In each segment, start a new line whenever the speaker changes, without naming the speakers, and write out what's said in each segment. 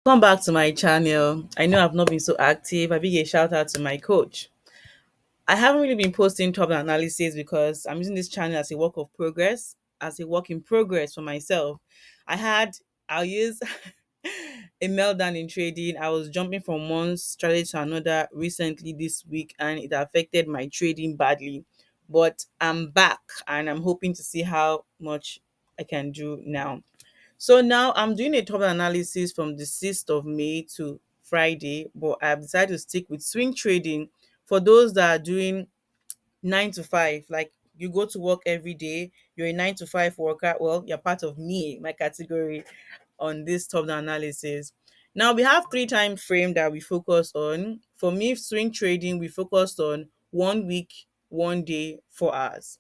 Welcome back to my channel. I know I've not been so active. A big shout out to my coach. I haven't really been posting top analysis because I'm using this channel as a work of progress, as a work in progress for myself. I had, I'll use a meltdown in trading. I was jumping from one strategy to another recently this week, and it affected my trading badly. But I'm back and I'm hoping to see how much I can do now. So now I'm doing a top analysis from the 6th of May to Friday, but I've decided to stick with swing trading for those that are doing 9 to 5. Like you go to work every day, you're a 9 to 5 worker. Well, you're part of me, my category on this top analysis. Now we have three time frame that we focus on. For me, swing trading, we focused on 1 week, 1 day, 4 hours.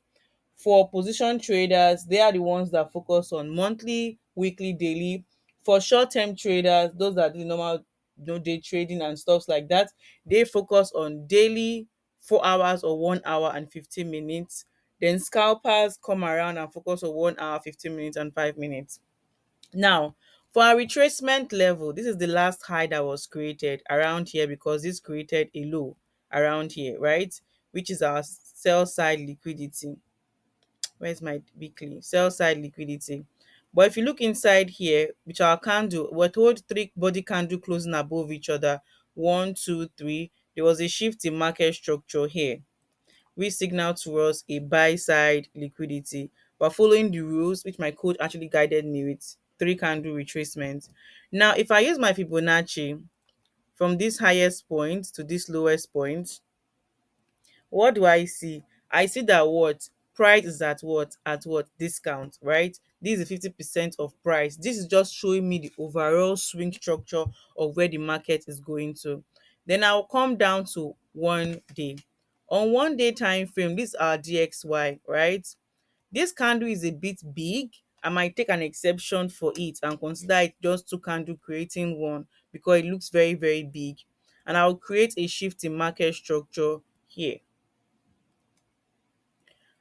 For position traders, they are the ones that focus on monthly, weekly, daily. For short-term traders, those that do normal day trading and stuff like that, they focus on daily, 4 hours or 1 hour and 15 minutes. Then scalpers come around and focus on 1 hour, 15 minutes, and 5 minutes. Now, for our retracement level, this is the last high that was created around here because this created a low around here, right? Which is our sell side liquidity. Where's my weekly sell side liquidity? But if you look inside here, which our candle, we're told three body candle closing above each other, one, two, three. There was a shift in market structure here, which signaled to us a buy side liquidity. But following the rules, which my coach actually guided me with, three candle retracement. Now, if I use my Fibonacci from this highest point to this lowest point, what do I see? I see that what price is at what discount, right? This is 50% of price. This is just showing me the overall swing structure of where the market is going to. Then I'll come down to 1 day. On 1 day time frame, this is our DXY, right? This candle is a bit big. I might take an exception for it and consider it just two candle creating one because it looks very, very big. And I'll create a shift in market structure here.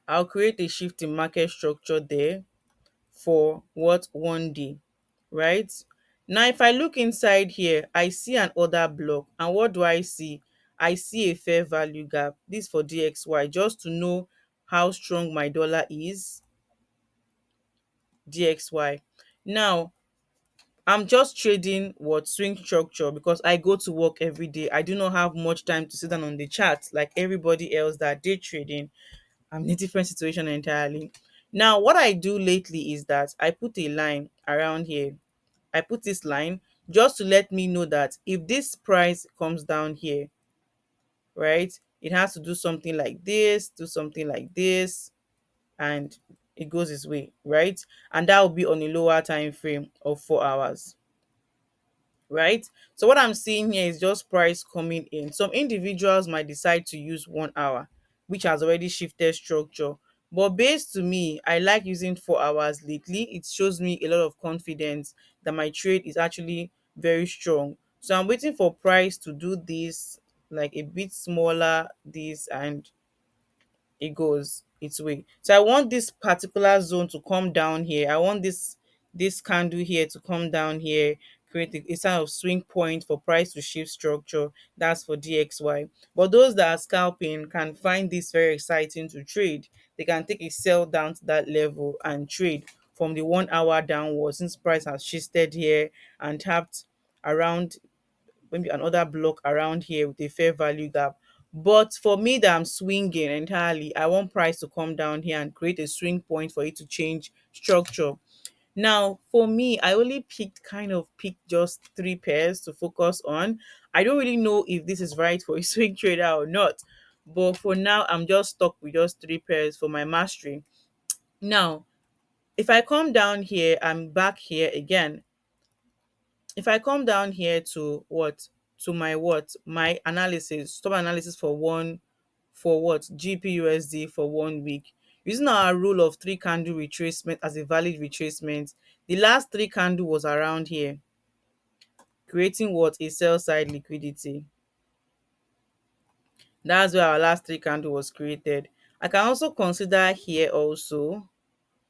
I'll create a shift in market structure there for what 1 day, right? Now, if I look inside here, I see an order block. And what do I see? I see a fair value gap. This for DXY, just to know how strong my dollar is, DXY. Now, I'm just trading what swing structure because I go to work every day. I do not have much time to sit down on the chart like everybody else that day trading. I'm in a different situation entirely. Now, what I do lately is that I put a line around here. I put this line just to let me know that if this price comes down here, right, it has to do something like this, and it goes this way, right? And that will be on a lower time frame of 4 hours, right? So what I'm seeing here is just price coming in. Some individuals might decide to use 1 hour, which has already shifted structure. But based to me, I like using 4 hours lately. It shows me a lot of confidence that my trade is actually very strong. So I'm waiting for price to do this like a bit smaller, this, and it goes its way. So I want this particular zone to come down here. I want this candle here to come down here, create a kind of swing point for price to shift structure. That's for DXY. But those that are scalping can find this very exciting to trade. They can take a sell down to that level and trade from the 1 hour downwards since price has shifted here and tapped around maybe another block around here with a fair value gap. But for me that I'm swinging entirely, I want price to come down here and create a swing point for it to change structure. Now, for me, I only picked just three pairs to focus on. I don't really know if this is right for a swing trader or not. But for now, I'm just stuck with just three pairs for my mastery. Now, if I come down here, I'm back here again. If I come down here to my analysis, stop analysis for one for what GPUSD for 1 week, using our rule of three candle retracement as a valid retracement, the last three candle was around here, creating what a sell side liquidity. That's where our last three candle was created. I can also consider here also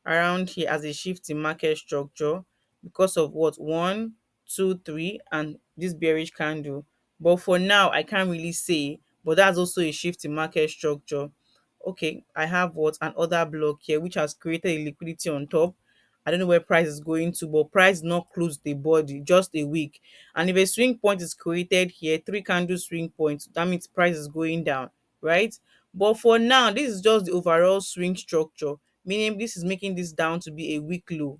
around here as a shift in market structure because of what 1, two, three, and this bearish candle. But for now, I can't really say. But that's also a shift in market structure. Okay, I have what an order block here, which has created a liquidity on top. I don't know where price is going to, but price not close the body, just a week. And if a swing point is created here, three candle swing points, that means price is going down, right? But for now, this is just the overall swing structure, meaning this is making this down to be a weak low.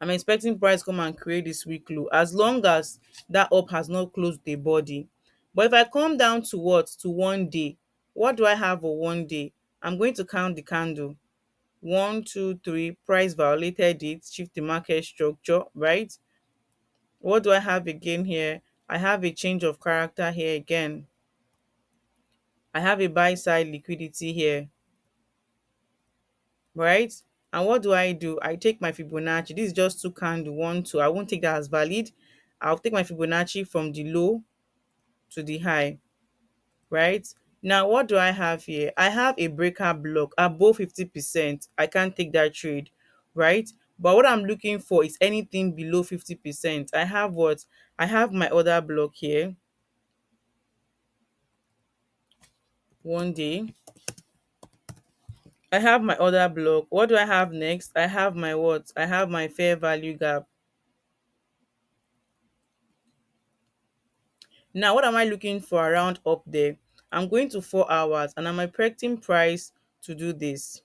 I'm expecting price come and create this weak low as long as that up has not closed the body. But if I come down to what? To 1 day, what do I have for 1 day? I'm going to count the candle. One, two, three, price violated it, shift the market structure, right? What do I have again here? I have a change of character here again. I have a buy side liquidity here, right? And what do? I take my Fibonacci. This is just two candle, one, two. I won't take that as valid. I'll take my Fibonacci from the low to the high, right? Now, what do I have here? I have a breaker block above 50%. I can't take that trade, right? But what I'm looking for is anything below 50%. I have what? I have my other block here, 1 day. I have my other block. What do I have next? I have my what? I have my fair value gap. Now, what am I looking for around up there? I'm going to 4 hours and I'm expecting price to do this.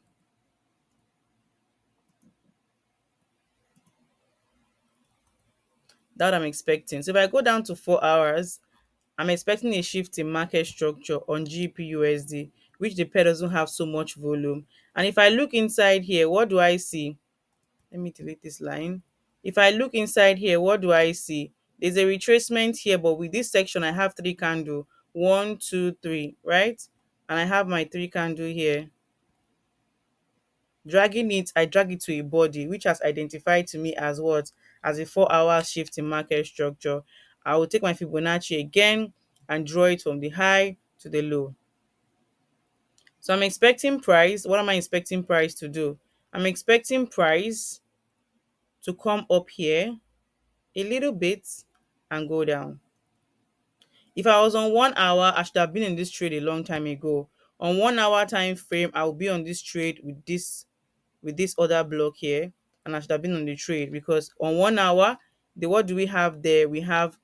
That I'm expecting. So if I go down to 4 hours, I'm expecting a shift in market structure on GPUSD, which the pair doesn't have so much volume. And if I look inside here, what do I see? Let me delete this line. If I look inside here, what do I see? There's a retracement here, but with this section, I have three candle. One, two, three, right? And I have my three candle here. Dragging it, I drag it to a body, which has identified to me as what? As a 4 hour shift in market structure. I will take my Fibonacci again and draw it from the high to the low. So I'm expecting price. What am I expecting price to do? I'm expecting price to come up here a little bit and go down. If I was on 1 hour, I should have been in this trade a long time ago. On 1 hour time frame, I will be on this trade with this other block here, and I should have been on the trade because on 1 hour, the what do we have there? We have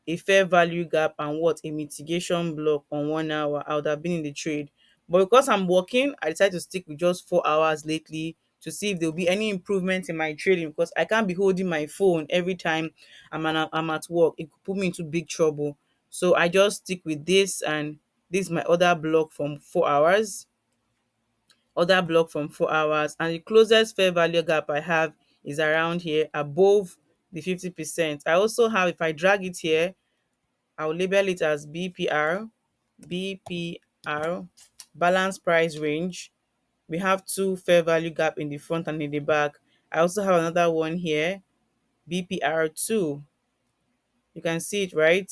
a fair value gap and what? A mitigation block on 1 hour. I would have been in the trade. But because I'm working, I decided to stick with just 4 hours lately to see if there'll be any improvement in my trading because I can't be holding my phone every time I'm at work. It could put me into big trouble. So I just stick with this, and this is my other block from 4 hours. Other block from 4 hours, and the closest fair value gap I have is around here above the 50%. I also have, if I drag it here, I'll label it as BPR, balance price range. We have two fair value gap in the front and in the back. I also have another one here, BPR2. You can see it, right?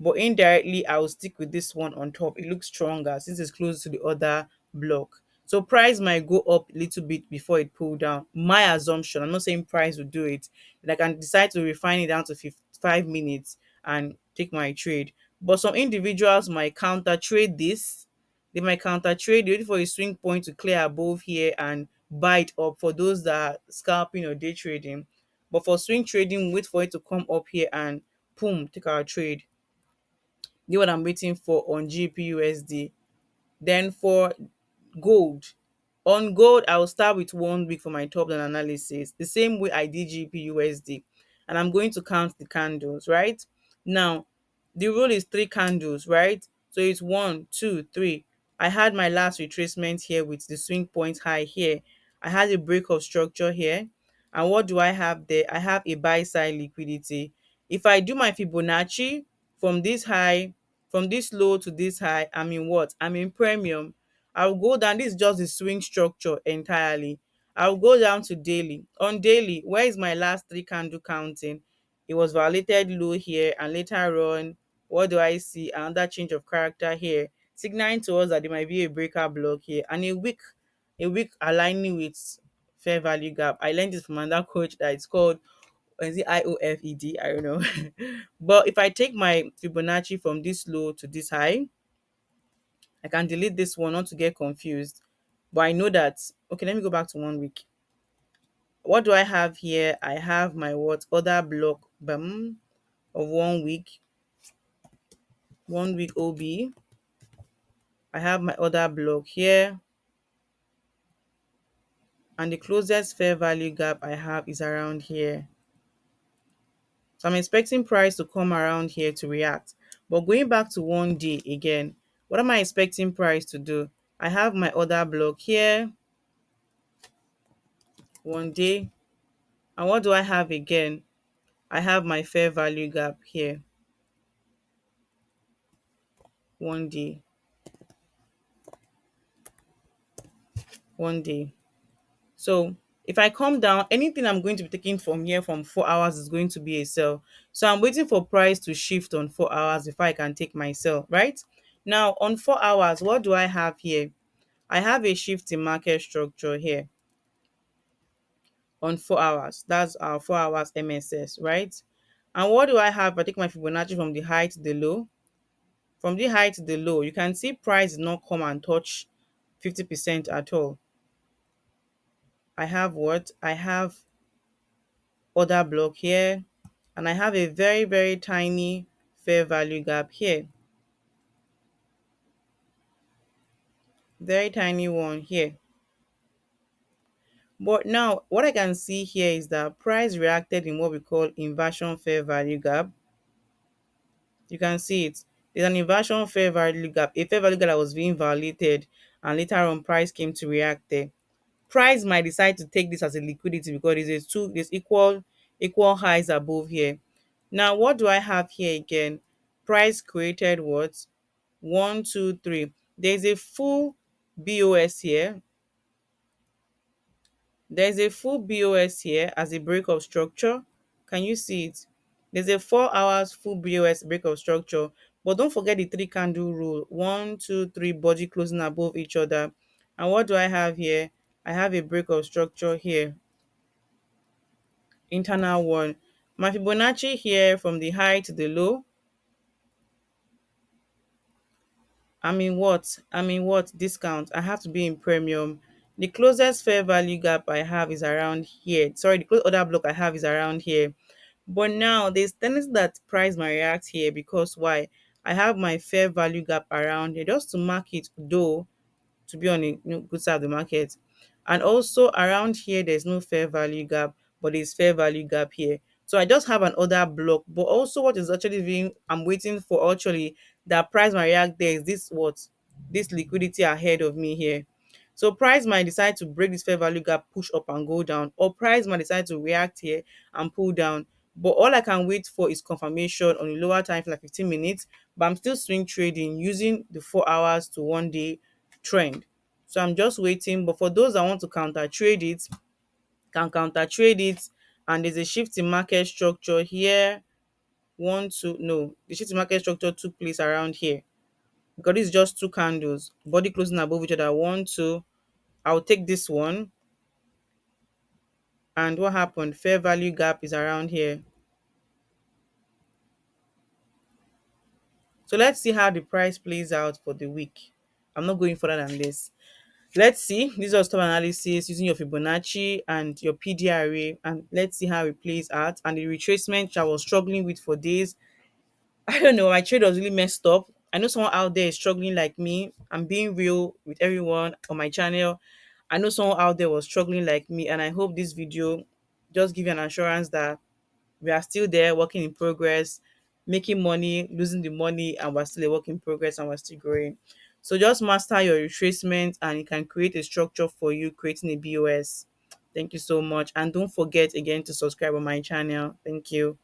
But indirectly, I will stick with this one on top. It looks stronger since it's close to the other block. So price might go up a little bit before it pull down. My assumption, I'm not saying price will do it, but I can decide to refine it down to 5 minutes and take my trade. But some individuals might counter trade this. They might counter trade, wait for a swing point to clear above here and buy it up for those that are scalping or day trading. But for swing trading, wait for it to come up here and boom, take our trade. Get what I'm waiting for on GPUSD. Then for gold, on gold, I will start with 1 week for my top down analysis, the same way I did GPUSD, and I'm going to count the candles. Right now, the rule is three candles, right? So it's one, two, three. I had my last retracement here with the swing point high here. I had a break of structure here, and what do I have there? I have a buy side liquidity. If I do my Fibonacci from this high, from this low to this high, I'm in what? I'm in premium. I'll go down. This is just the swing structure entirely. I'll go down to daily. On daily, where is my last three candle counting? It was violated low here, and later on, what do I see? Another change of character here, signaling to us that there might be a breaker block here, and a week aligning with fair value gap. I learned this from another coach that it's called or is it IOFED? I don't know. But if I take my Fibonacci from this low to this high, I can delete this one not to get confused. But I know that, okay, let me go back to 1 week. What do I have here? I have my what other block of 1 week, 1 week OB. I have my other block here, and the closest fair value gap I have is around here. So I'm expecting price to come around here to react. But going back to 1 day again, what am I expecting price to do? I have my other block here, 1 day. And what do I have again? I have my fair value gap here, 1 day, 1 day. So if I come down, anything I'm going to be taking from here from 4 hours is going to be a sell. So I'm waiting for price to shift on 4 hours before I can take my sell, right? Now on 4 hours, what do I have here? I have a shift in market structure here on 4 hours. That's our 4 hours MSS, right? And what do I have? I take my Fibonacci from the high to the low. From the high to the low, you can see price did not come and touch 50% at all. I have what? I have other block here, and I have a very, very tiny fair value gap here. Very tiny one here. But now what I can see here is that price reacted in what we call inversion fair value gap. You can see it. There's an inversion fair value gap, a fair value gap that was being violated, and later on price came to react there. Price might decide to take this as a liquidity because there's equal highs above here. Now what do I have here again? Price created what? 1, 2, 3. There's a full BOS here. There's a full BOS here as a break of structure. Can you see it? There's a 4 hours full BOS break of structure. But don't forget the three candle rule. 1, 2, 3 body closing above each other. And what do I have here? I have a break of structure here. Internal one. My Fibonacci here from the high to the low. I'm in what discount? I have to be in premium. The closest fair value gap I have is around here. Sorry, the close order block I have is around here. But now there's tendency that price might react here because why? I have my fair value gap around here just to mark it, though, to be on a good side of the market. And also around here, there's no fair value gap, but there's fair value gap here. So I just have an order block. But also what is actually being, I'm waiting for actually that price might react there is this what? This liquidity ahead of me here. So price might decide to break this fair value gap, push up and go down, or price might decide to react here and pull down. But all I can wait for is confirmation on a lower time for like 15 minutes. But I'm still swing trading using the 4 hours to 1 day trend. So I'm just waiting. But for those that want to counter trade it, can counter trade it. And there's a shift in market structure here. No, the shift in market structure took place around here because it's just two candles, body closing above each other. 1, 2. I'll take this one. And what happened? Fair value gap is around here. So let's see how the price plays out for the week. I'm not going further than this. Let's see. This is stop analysis using your Fibonacci and your PDRA, and let's see how it plays out. And the retracement I was struggling with for days. I don't know. My trade was really messed up. I know someone out there is struggling like me. I'm being real with everyone on my channel. I know someone out there was struggling like me, and I hope this video just give you an assurance that we are still there, working in progress, making money, losing the money, and we're still a work in progress and we're still growing. So just master your retracement and it can create a structure for you, creating a BOS. Thank you so much. And don't forget again to subscribe on my channel. Thank you.